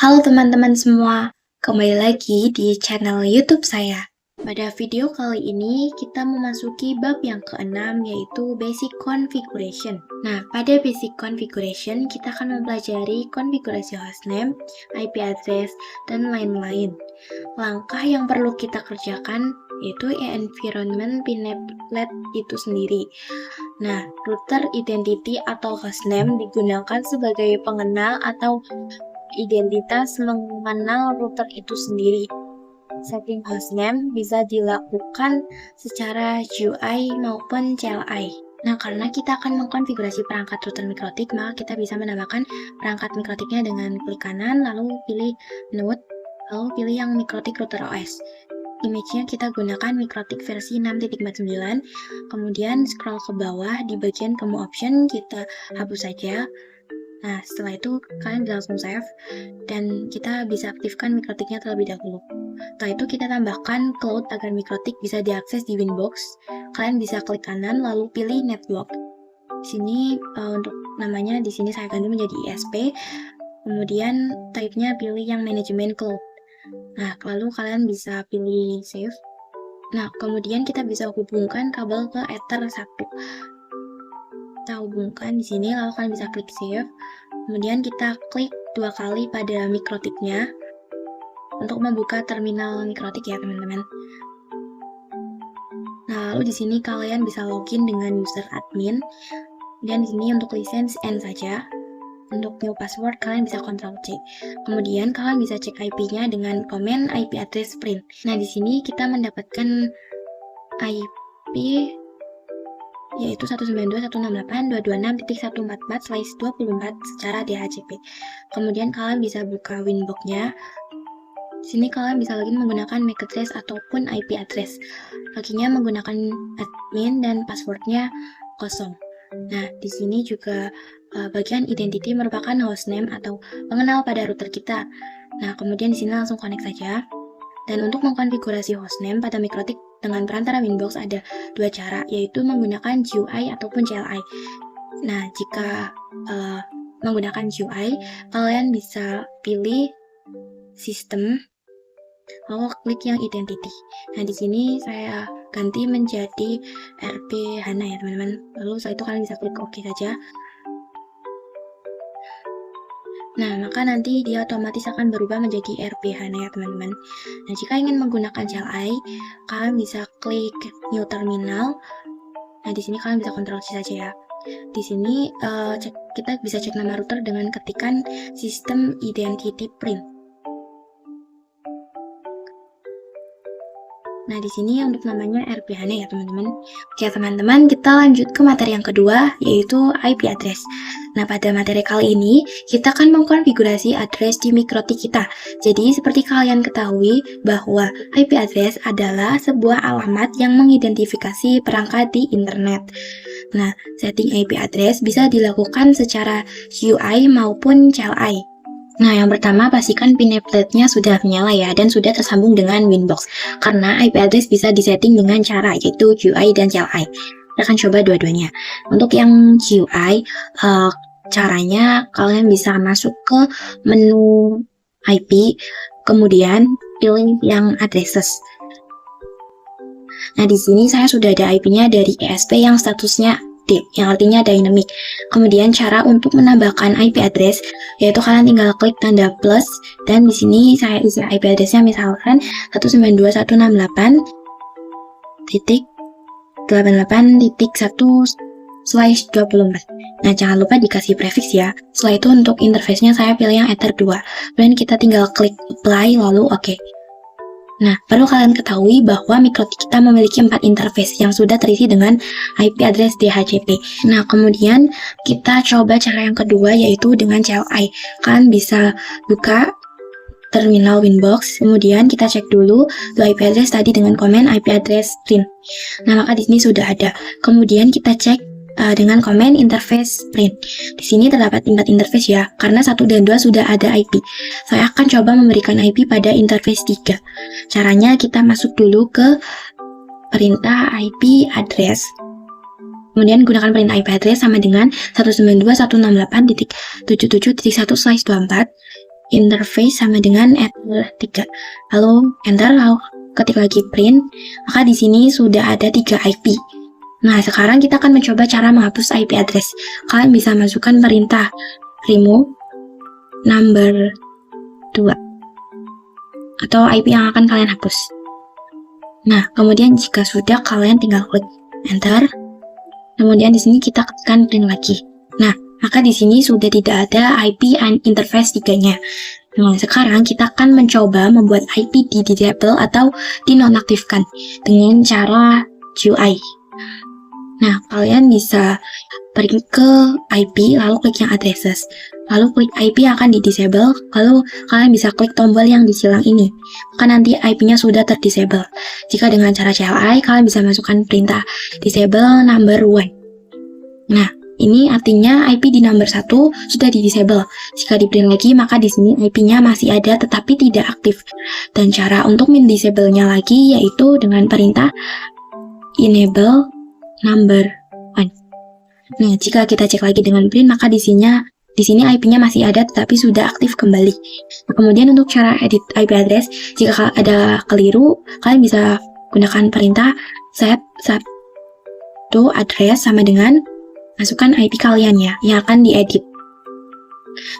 Halo teman-teman semua, kembali lagi di channel YouTube saya. Pada video kali ini kita memasuki bab yang keenam yaitu Basic Configuration. Nah, pada Basic Configuration kita akan mempelajari konfigurasi hostname, IP address, dan lain-lain. Langkah yang perlu kita kerjakan yaitu environment pineplet itu sendiri. Nah, router identity atau hostname digunakan sebagai pengenal atau identitas mengenal router itu sendiri. Setting hostname bisa dilakukan secara GUI maupun CLI. Nah, karena kita akan mengkonfigurasi perangkat router mikrotik, maka kita bisa menambahkan perangkat mikrotiknya dengan klik kanan, lalu pilih node, lalu pilih yang mikrotik router OS. Image-nya kita gunakan mikrotik versi 6.49, kemudian scroll ke bawah di bagian kamu option, kita hapus saja. Nah, setelah itu kalian bisa langsung save dan kita bisa aktifkan mikrotiknya terlebih dahulu. Setelah itu kita tambahkan cloud agar mikrotik bisa diakses di Winbox. Kalian bisa klik kanan lalu pilih network. Di sini untuk namanya di sini saya ganti menjadi ISP. Kemudian type-nya pilih yang manajemen cloud. Nah, lalu kalian bisa pilih save. Nah, kemudian kita bisa hubungkan kabel ke Ether 1. Kita hubungkan di sini, lalu kalian bisa klik save. Kemudian kita klik 2 kali pada mikrotiknya untuk membuka terminal mikrotik ya teman-teman. Nah, lalu di sini kalian bisa login dengan user admin. Dan di sini untuk lisensi N saja. Untuk new password kalian bisa Ctrl C. Kemudian kalian bisa cek IP-nya dengan komen IP address print. Nah, di sini kita mendapatkan IP yaitu 192.168.226.144/24 secara DHCP. Kemudian kalian bisa buka Winbox-nya. Di sini kalian bisa login menggunakan MAC address ataupun IP address. Loginnya menggunakan admin dan passwordnya kosong. Nah, di sini juga bagian identity merupakan hostname atau pengenal pada router kita. Nah, kemudian di sini langsung connect saja. Dan untuk mengkonfigurasi hostname pada mikrotik dengan perantara Winbox ada 2 cara, yaitu menggunakan GUI ataupun CLI. Nah, jika menggunakan GUI, kalian bisa pilih sistem, lalu klik yang identity. Nah, di sini saya ganti menjadi RP HANA ya teman-teman. Lalu setelah itu kalian bisa klik OK saja. Nah, maka nanti dia otomatis akan berubah menjadi RP HANA ya teman-teman. Nah, jika ingin menggunakan CLI, kalian bisa klik New Terminal. Nah, di sini kalian bisa Ctrl C saja ya. Di sini kita bisa cek nama router dengan ketikan System Identity Print. Nah, di sini untuk namanya RP HANA ya teman-teman. Oke teman-teman, kita lanjut ke materi yang kedua, yaitu IP address. Nah, pada materi kali ini, kita akan mengkonfigurasi address di mikrotik kita. Jadi, seperti kalian ketahui bahwa IP address adalah sebuah alamat yang mengidentifikasi perangkat di internet. Nah, setting IP address bisa dilakukan secara GUI maupun CLI. Nah, yang pertama pastikan pinepletnya sudah menyala ya dan sudah tersambung dengan Winbox. Karena IP address bisa disetting dengan cara yaitu GUI dan CLI. Kita akan coba dua-duanya. Untuk yang GUI, caranya kalian bisa masuk ke menu IP, kemudian pilih yang addresses. Nah, di sini saya sudah ada IP-nya dari ESP yang statusnya D, yang artinya dynamic. Kemudian cara untuk menambahkan IP address yaitu kalian tinggal klik tanda plus dan di sini saya isi IP address-nya misalkan 192.168.1/24. Nah, jangan lupa dikasih prefix ya. Setelah itu untuk interface-nya saya pilih yang Ether 2. Kemudian kita tinggal klik apply lalu OK. Nah, perlu kalian ketahui bahwa mikrotik kita memiliki 4 interface yang sudah terisi dengan IP address DHCP. Nah, kemudian kita coba cara yang kedua yaitu dengan CLI. Kalian bisa buka terminal Winbox, kemudian kita cek dulu IP address tadi dengan komen IP address print. Nah, maka di sini sudah ada. Kemudian kita cek dengan komen interface print. Di sini terdapat 4 interface ya, karena 1 dan 2 sudah ada IP. Saya akan coba memberikan IP pada interface 3. Caranya kita masuk dulu ke perintah IP address. Kemudian gunakan perintah IP address sama dengan 192.168.77.1/24. interface sama dengan enter 3. Lalu enter, lalu ketik lagi print, maka di sini sudah ada 3 IP. Nah, sekarang kita akan mencoba cara menghapus IP address. Kalian bisa masukkan perintah remove number 2 atau IP yang akan kalian hapus. Nah, kemudian jika sudah, kalian tinggal klik enter. Kemudian di sini kita ketikkan print lagi. Nah, maka di sini sudah tidak ada IP and interface 3-nya. Nah, sekarang kita akan mencoba membuat IP di disable atau dinonaktifkan dengan cara GUI. Nah, kalian bisa pergi ke IP, lalu klik yang addresses. Lalu klik IP yang akan di disable, lalu kalian bisa klik tombol yang di silang ini. Maka nanti IP-nya sudah terdisable. Jika dengan cara CLI, kalian bisa masukkan perintah disable number 1. Nah, ini artinya IP di number 1 sudah di disable. Jika di print lagi, maka di sini IP-nya masih ada tetapi tidak aktif. Dan cara untuk mendisable-nya lagi yaitu dengan perintah enable number 1. Nah, jika kita cek lagi dengan print, maka di sini IP-nya masih ada tetapi sudah aktif kembali. Nah, kemudian untuk cara edit IP address, jika ada keliru, kalian bisa gunakan perintah set satu address sama dengan masukkan IP kalian ya, yang akan diedit.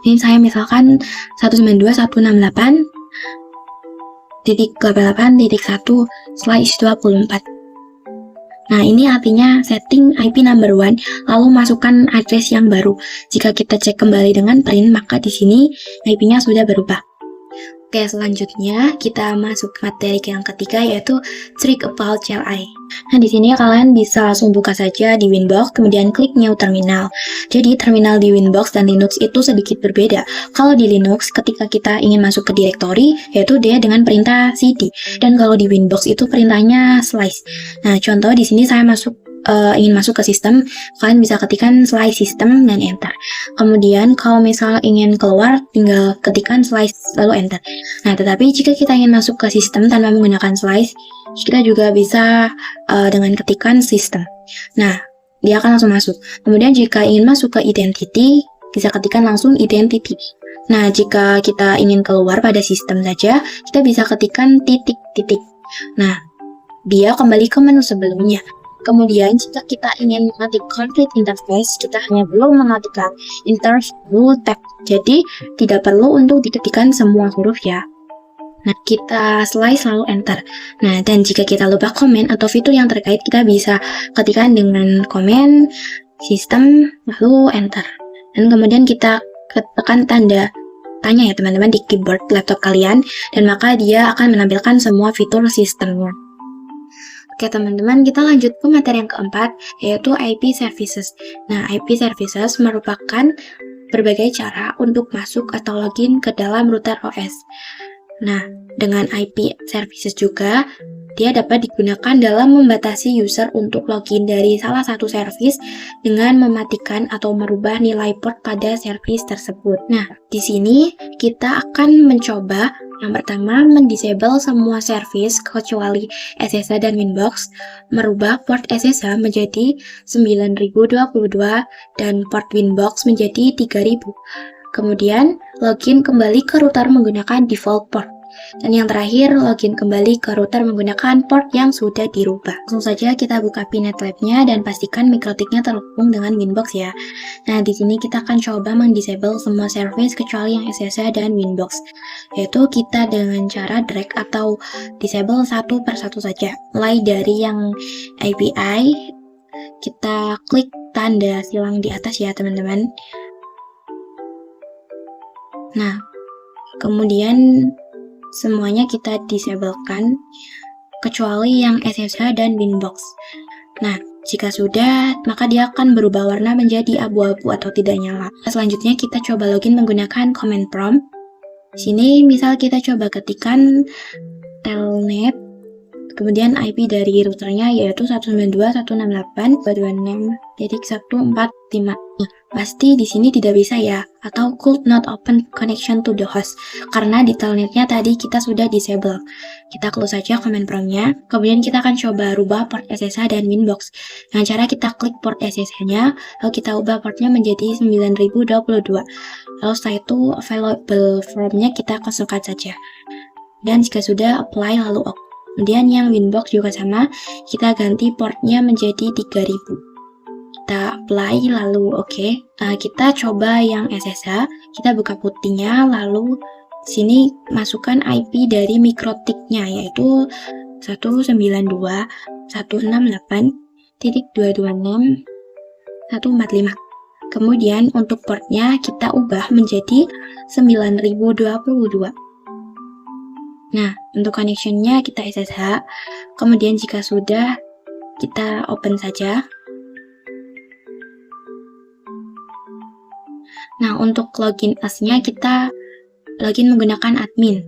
Ini saya misalkan 192.168.1/24. Nah, ini artinya setting IP number 1, lalu masukkan address yang baru. Jika kita cek kembali dengan print, maka di sini IP-nya sudah berubah. Oke, selanjutnya kita masuk ke materi yang ketiga yaitu trick about CLI. Nah, di sini kalian bisa langsung buka saja di Winbox, kemudian klik New Terminal. Jadi, terminal di Winbox dan Linux itu sedikit berbeda. Kalau di Linux, ketika kita ingin masuk ke directory, yaitu dia dengan perintah cd. Dan kalau di Winbox itu perintahnya slice. Nah, contoh di sini saya ingin masuk ke sistem, kalian bisa ketikkan slice system dan enter. Kemudian kalau misal ingin keluar, tinggal ketikkan slice lalu enter. Nah, tetapi jika kita ingin masuk ke sistem tanpa menggunakan slice, kita juga bisa dengan ketikan system. Nah, dia akan langsung masuk. Kemudian jika ingin masuk ke identity, bisa ketikkan langsung identity. Nah, jika kita ingin keluar pada sistem saja, kita bisa ketikkan titik-titik. Nah, dia kembali ke menu sebelumnya. Kemudian jika kita ingin mengetik complete interface, kita hanya perlu mengetikkan interface tab. Jadi tidak perlu untuk diketikkan semua huruf ya. Nah, kita slice lalu enter. Nah, dan jika kita lupa komen atau fitur yang terkait, kita bisa ketikkan dengan komen sistem lalu enter. Dan kemudian kita tekan tanda tanya ya teman-teman di keyboard laptop kalian, dan maka dia akan menampilkan semua fitur sistemnya. Oke teman-teman, kita lanjut ke materi yang keempat, yaitu IP services. Nah, IP services merupakan berbagai cara untuk masuk atau login ke dalam router OS. Nah, dengan IP services juga, dia dapat digunakan dalam membatasi user untuk login dari salah satu service dengan mematikan atau merubah nilai port pada service tersebut. Nah, di sini kita akan mencoba yang pertama, mendisable semua service kecuali SSH dan Winbox, merubah port SSH menjadi 9022 dan port Winbox menjadi 3000. Kemudian, login kembali ke router menggunakan default port. Dan yang terakhir, login kembali ke router menggunakan port yang sudah dirubah. Langsung saja kita buka Pinet Lab-nya dan pastikan MikroTik-nya terhubung dengan Winbox ya. Nah, di sini kita akan coba mendisable semua service kecuali yang SSH dan Winbox. Yaitu kita dengan cara drag atau disable satu per satu saja. Mulai dari yang API, kita klik tanda silang di atas ya teman-teman. Nah, kemudian semuanya kita disablekan kecuali yang SSH dan Winbox. Nah, jika sudah, maka dia akan berubah warna menjadi abu-abu atau tidak nyala. Selanjutnya kita coba login menggunakan command prompt. Sini misal kita coba ketikkan telnet Kemudian IP dari routernya yaitu 192.168.226.145. Nah, pasti di sini tidak bisa ya, atau could not open connection to the host, karena di telnetnya tadi kita sudah disable. Kita close saja command promptnya, kemudian kita akan coba rubah port SSH dan Winbox. Dengan cara kita klik port SSH-nya, lalu kita ubah portnya menjadi 9022. Lalu setelah itu available from-nya kita kosongkan saja. Dan jika sudah, apply lalu OK. Kemudian yang Winbox juga sama, kita ganti portnya menjadi 3000. Kita apply lalu OK. Kita coba yang SSH, kita buka putihnya, lalu sini masukkan IP dari mikrotiknya yaitu 192.168.226.145. Kemudian untuk portnya kita ubah menjadi 9022. Nah, untuk connectionnya kita SSH, kemudian jika sudah, kita open saja. Nah, untuk login us-nya kita login menggunakan admin.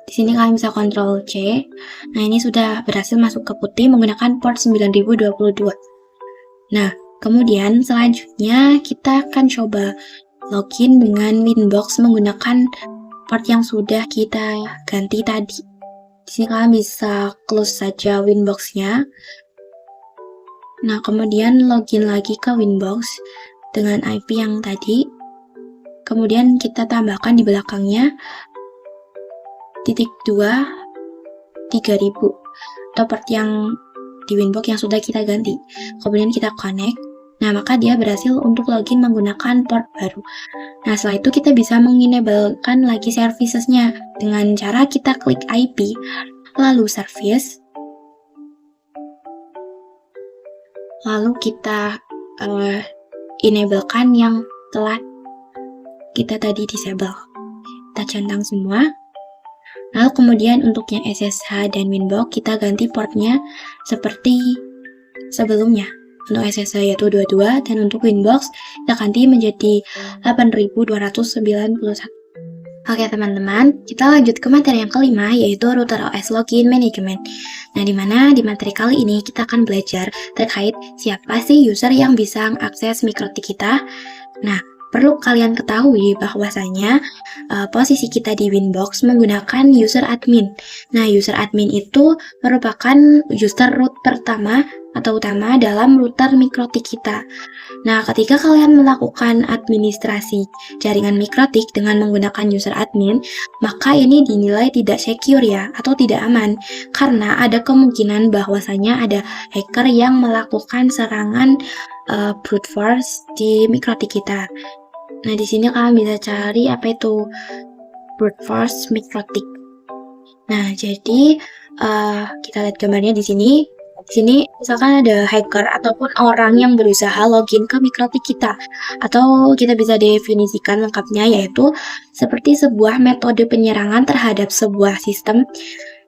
Di sini kalian bisa Ctrl C. Nah, ini sudah berhasil masuk ke putih menggunakan port 9022. Nah, kemudian selanjutnya kita akan coba login dengan Winbox menggunakan port yang sudah kita ganti tadi. Di sini kalian bisa close saja Winbox-nya. Nah, kemudian login lagi ke Winbox dengan IP yang tadi. Kemudian kita tambahkan di belakangnya *2 3000 atau port yang di Winbox yang sudah kita ganti. Kemudian kita connect. Nah, maka dia berhasil untuk login menggunakan port baru. Nah, setelah itu kita bisa mengenablekan lagi servicesnya dengan cara kita klik IP, lalu service, lalu kita enablekan yang telah kita tadi disable. Kita centang semua. Lalu kemudian untuk yang SSH dan Winbox kita ganti portnya seperti sebelumnya. Untuk SSH yaitu 22 dan untuk Winbox kita ganti menjadi 8291. Oke teman-teman, kita lanjut ke materi yang kelima yaitu router OS login management. Nah, dimana di materi kali ini kita akan belajar terkait siapa sih user yang bisa mengakses mikrotik kita. Nah, perlu kalian ketahui bahwasanya posisi kita di Winbox menggunakan user admin. Nah, user admin itu merupakan user root pertama atau utama dalam router mikrotik kita. Nah, ketika kalian melakukan administrasi jaringan mikrotik dengan menggunakan user admin, maka ini dinilai tidak secure ya, atau tidak aman, karena ada kemungkinan bahwasanya ada hacker yang melakukan serangan brute force di mikrotik kita. Nah, di sini kalian bisa cari apa itu brute force mikrotik. Nah, jadi kita lihat gambarnya di sini. Di sini misalkan ada hacker ataupun orang yang berusaha login ke mikrotik kita, atau kita bisa definisikan lengkapnya yaitu seperti sebuah metode penyerangan terhadap sebuah sistem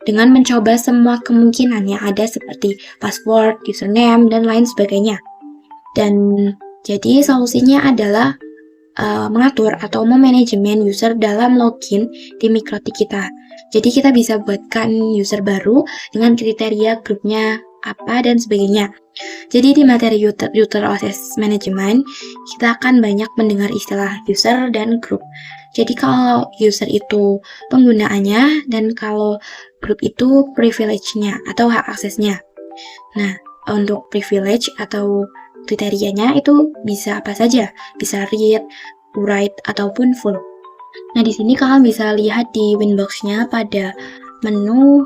dengan mencoba semua kemungkinan yang ada seperti password, username, dan lain sebagainya. Dan jadi solusinya adalah mengatur atau memanajemen user dalam login di mikrotik kita. Jadi kita bisa buatkan user baru dengan kriteria grupnya apa dan sebagainya. Jadi di materi router OS management kita akan banyak mendengar istilah user dan group. Jadi kalau user itu penggunaannya dan kalau group itu privilege-nya atau hak aksesnya. Nah, untuk privilege atau kriterianya itu bisa apa saja, bisa read, write, ataupun full. Nah, di sini kalian bisa lihat di Winbox-nya pada menu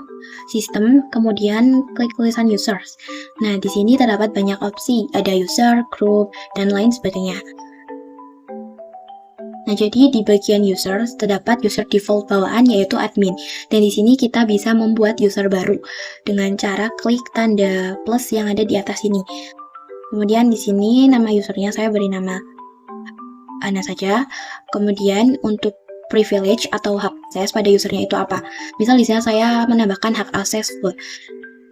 sistem, kemudian klik tulisan users. Nah, di sini terdapat banyak opsi, ada user, group, dan lain sebagainya. Nah, jadi di bagian users terdapat user default bawaan yaitu admin. Dan di sini kita bisa membuat user baru dengan cara klik tanda plus yang ada di atas ini. Kemudian di sini nama usernya saya beri nama Ana saja. Kemudian untuk privilege atau hak akses pada usernya itu apa? Misal di sini saya menambahkan hak akses full.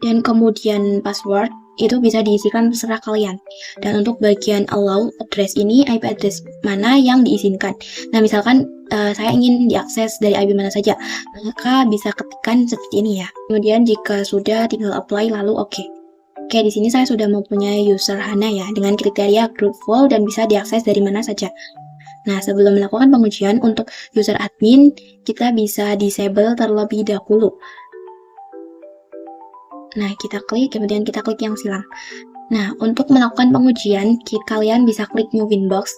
Dan kemudian password itu bisa diisikan terserah kalian. Dan untuk bagian allow address ini, IP address mana yang diizinkan. Nah, misalkan saya ingin diakses dari IP mana saja, maka bisa ketikkan seperti ini ya. Kemudian jika sudah, tinggal apply lalu oke. Oke, di sini saya sudah mempunyai user HANA ya, dengan kriteria groupful dan bisa diakses dari mana saja. Nah, sebelum melakukan pengujian untuk user admin, kita bisa disable terlebih dahulu. Nah, kita klik, kemudian kita klik yang silang. Nah, untuk melakukan pengujian, kalian bisa klik New Winbox,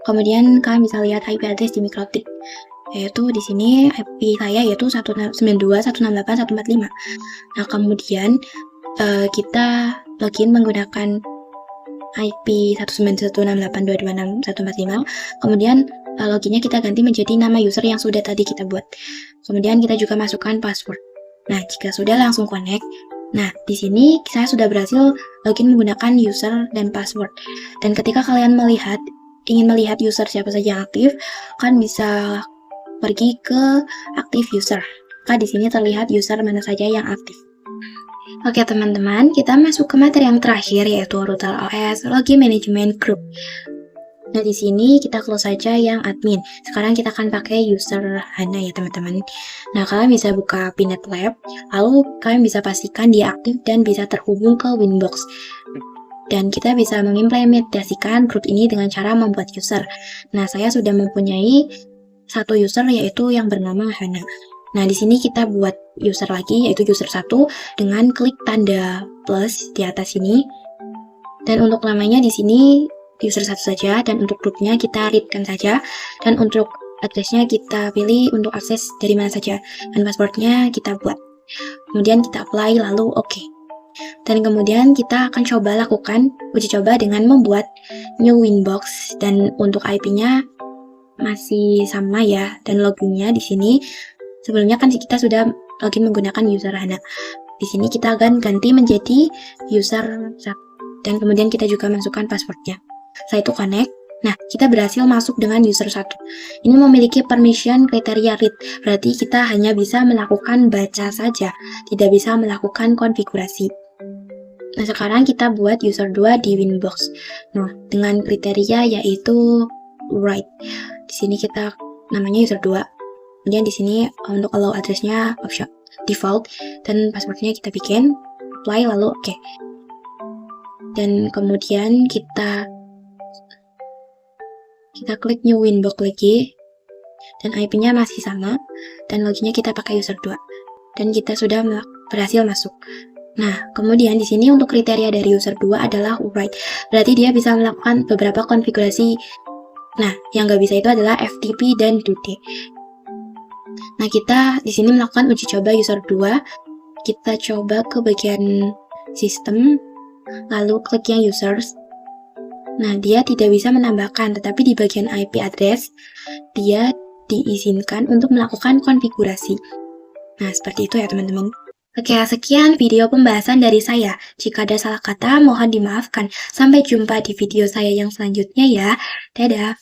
kemudian kalian bisa lihat IP address di Mikrotik. Yaitu di sini IP saya yaitu 192.168.145. Nah, kemudian kita login menggunakan IP 191.682.26.145. Kemudian loginnya kita ganti menjadi nama user yang sudah tadi kita buat. Kemudian kita juga masukkan password. Nah, jika sudah langsung connect. Nah, di sini saya sudah berhasil login menggunakan user dan password. Dan ketika kalian ingin melihat user siapa saja yang aktif, kalian bisa pergi ke aktif user. Maka di sini terlihat user mana saja yang aktif. Oke teman-teman, kita masuk ke materi yang terakhir yaitu Router OS Login Management Group. Nah, di sini kita close saja yang admin. Sekarang kita akan pakai user HANA ya teman-teman. Nah, kalian bisa buka Pinet Lab, lalu kalian bisa pastikan dia aktif dan bisa terhubung ke Winbox. Dan kita bisa mengimplementasikan grup ini dengan cara membuat user. Nah, saya sudah mempunyai satu user yaitu yang bernama HANA. Nah, di sini kita buat user lagi yaitu user 1 dengan klik tanda plus di atas sini. Dan untuk namanya di sini user 1 saja, dan untuk grupnya kita readkan saja, dan untuk addressnya kita pilih untuk akses dari mana saja, dan passwordnya kita buat. Kemudian kita apply lalu oke. Dan kemudian kita akan coba lakukan uji coba dengan membuat new Winbox, dan untuk IP-nya masih sama ya, dan loginnya di sini sebelumnya kan kita sudah login menggunakan user HANA. Di sini kita akan ganti menjadi user 1, dan kemudian kita juga masukkan passwordnya. Setelah itu connect. Nah, kita berhasil masuk dengan user 1. Ini memiliki permission kriteria read, berarti kita hanya bisa melakukan baca saja, tidak bisa melakukan konfigurasi. Nah, sekarang kita buat user 2 di Winbox. Nah, dengan kriteria yaitu write. Di sini kita namanya user 2. Kemudian di sini untuk allow addressnya option default, dan passwordnya kita bikin, apply lalu oke. Dan kemudian kita klik new Winbox lagi, dan IP-nya masih sama, dan loginnya kita pakai user 2, dan kita sudah berhasil masuk. Nah, kemudian di sini untuk kriteria dari user 2 adalah write, berarti dia bisa melakukan beberapa konfigurasi. Nah, yang nggak bisa itu adalah FTP dan DoD. Nah, kita di sini melakukan uji coba user 2. Kita coba ke bagian sistem, lalu klik yang users. Nah, dia tidak bisa menambahkan, tetapi di bagian IP address, dia diizinkan untuk melakukan konfigurasi. Nah, seperti itu ya teman-teman. Oke, sekian video pembahasan dari saya. Jika ada salah kata, mohon dimaafkan. Sampai jumpa di video saya yang selanjutnya ya. Dadah!